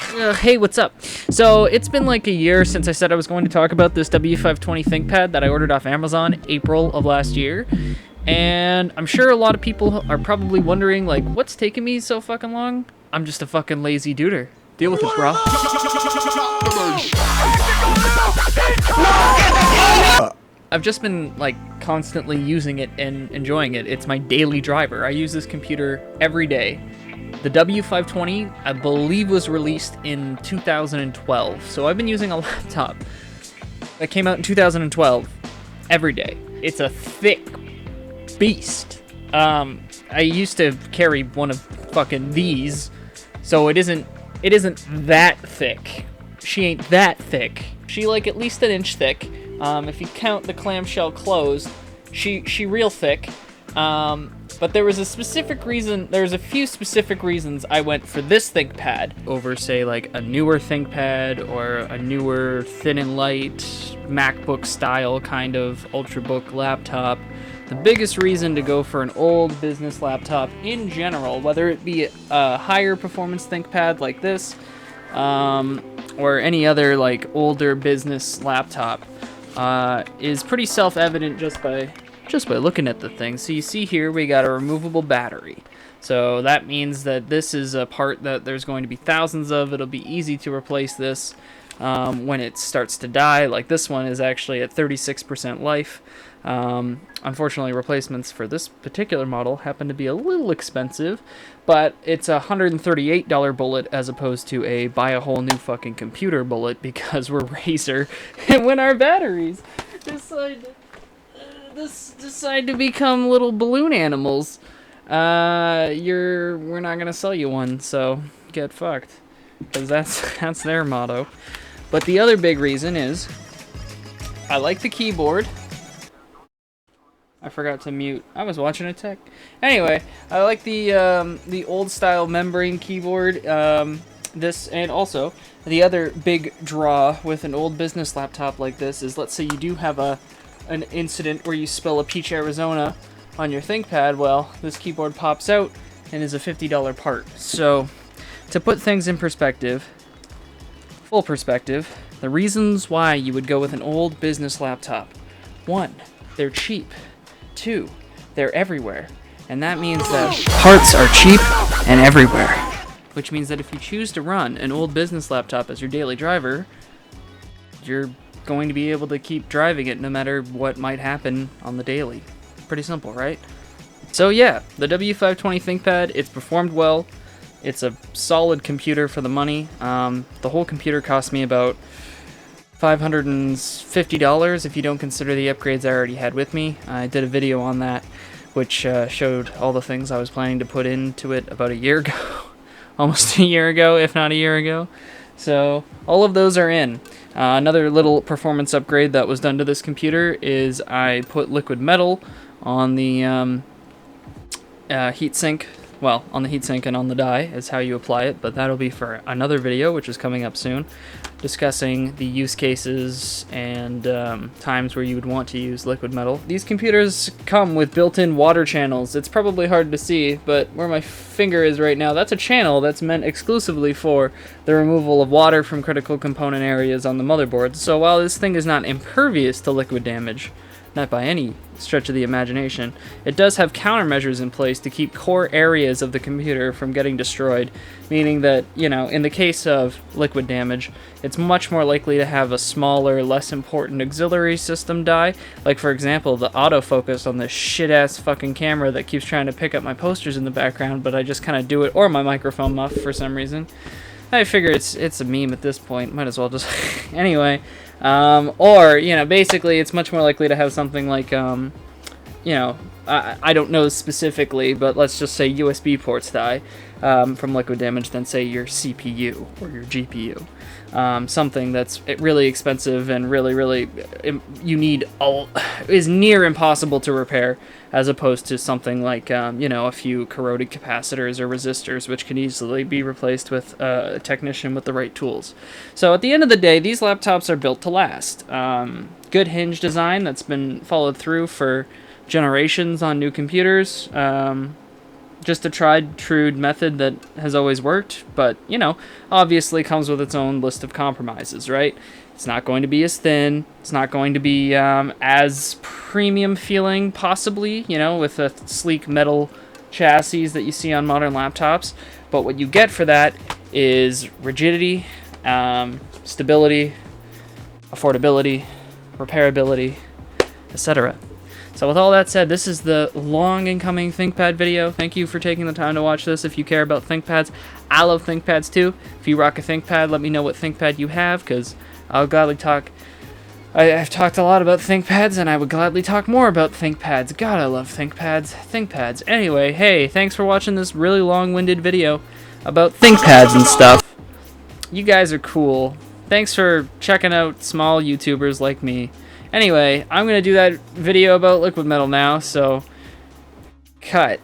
Hey, what's up? So, it's been like a year since I said I was going to talk about this W520 Thinkpad that I ordered off Amazon April of last year. And I'm sure a lot of people are probably wondering, like, what's taking me so fucking long? I'm just a fucking lazy duder. Deal with it, bro. I've just been, like, constantly using it and enjoying it. It's my daily driver. I use this computer every day. The W520, I believe, was released in 2012, so I've been using a laptop that came out in 2012 every day. It's a thick beast. I used to carry one of fucking these, so it isn't that thick. She ain't that thick. She like at least an inch thick. If you count the clamshell closed, she real thick. But there was a specific reason, there's a few specific reasons I went for this ThinkPad over, say, like a newer ThinkPad or a newer thin and light MacBook style kind of Ultrabook laptop. The biggest reason to go for an old business laptop in general, whether it be a higher performance ThinkPad like this, or any other like older business laptop, is pretty self-evident just by looking at the thing. So you see here we got a removable battery. So that means that this is a part that there's going to be thousands of. It'll be easy to replace this when it starts to die. Like this one is actually at 36% life. Unfortunately, replacements for this particular model happen to be a little expensive, but it's a $138 bullet as opposed to a buy a whole new fucking computer bullet because we're Razer and when our batteries decide to become little balloon animals, we're not gonna sell you one, so get fucked, because that's their motto. But the other big reason is I like the keyboard. I forgot to mute. I was watching a tech. Anyway, I like the old style membrane keyboard. This, and also the other big draw with an old business laptop like this is, let's say you do have an incident where you spill a peach Arizona on your ThinkPad, well, this keyboard pops out and is a $50 part. So, to put things in perspective, full perspective, the reasons why you would go with an old business laptop. 1, they're cheap. 2, they're everywhere. And that means that parts are cheap and everywhere. Which means that if you choose to run an old business laptop as your daily driver, you're going to be able to keep driving it no matter what might happen on the daily. Pretty simple, right? So yeah, the W520 ThinkPad, it's performed well. It's a solid computer for the money. The whole computer cost me about $550 if you don't consider the upgrades I already had with me. I did a video on that, which showed all the things I was planning to put into it about a year ago. Almost a year ago, if not a year ago. So all of those are in. Another little performance upgrade that was done to this computer is I put liquid metal on the heatsink. Well, on the heatsink and on the die is how you apply it, but that'll be for another video, which is coming up soon, discussing the use cases and times where you would want to use liquid metal. These computers come with built-in water channels. It's probably hard to see, but where my finger is right now, that's a channel that's meant exclusively for the removal of water from critical component areas on the motherboard. So while this thing is not impervious to liquid damage, not by any stretch of the imagination, it does have countermeasures in place to keep core areas of the computer from getting destroyed, meaning that, you know, in the case of liquid damage, it's much more likely to have a smaller, less important auxiliary system die. Like, for example, the autofocus on this shit-ass fucking camera that keeps trying to pick up my posters in the background, but I just kind of do it, or my microphone muff for some reason. I figure it's a meme at this point, might as well just... Anyway, or, you know, basically it's much more likely to have something like, you know, I don't know specifically, but let's just say USB ports die from liquid damage than, say, your CPU or your GPU. Something that's really expensive and really is near impossible to repair, as opposed to something like, you know, a few corroded capacitors or resistors, which can easily be replaced with a technician with the right tools. So at the end of the day, these laptops are built to last. Good hinge design that's been followed through for generations on new computers. just a tried true method that has always worked, but you know, obviously comes with its own list of compromises, right? It's not going to be as thin. It's not going to be as premium feeling, possibly, you know, with the sleek metal chassis that you see on modern laptops. But what you get for that is rigidity, stability, affordability, repairability, etc. So with all that said, this is the long incoming ThinkPad video. Thank you for taking the time to watch this. If you care about ThinkPads, I love ThinkPads too. If you rock a ThinkPad, let me know what ThinkPad you have, because I'll gladly talk. I've talked a lot about ThinkPads, and I would gladly talk more about ThinkPads. God, I love ThinkPads. Anyway, hey, thanks for watching this really long-winded video about ThinkPads and stuff. You guys are cool. Thanks for checking out small YouTubers like me. Anyway, I'm going to do that video about liquid metal now, so cut.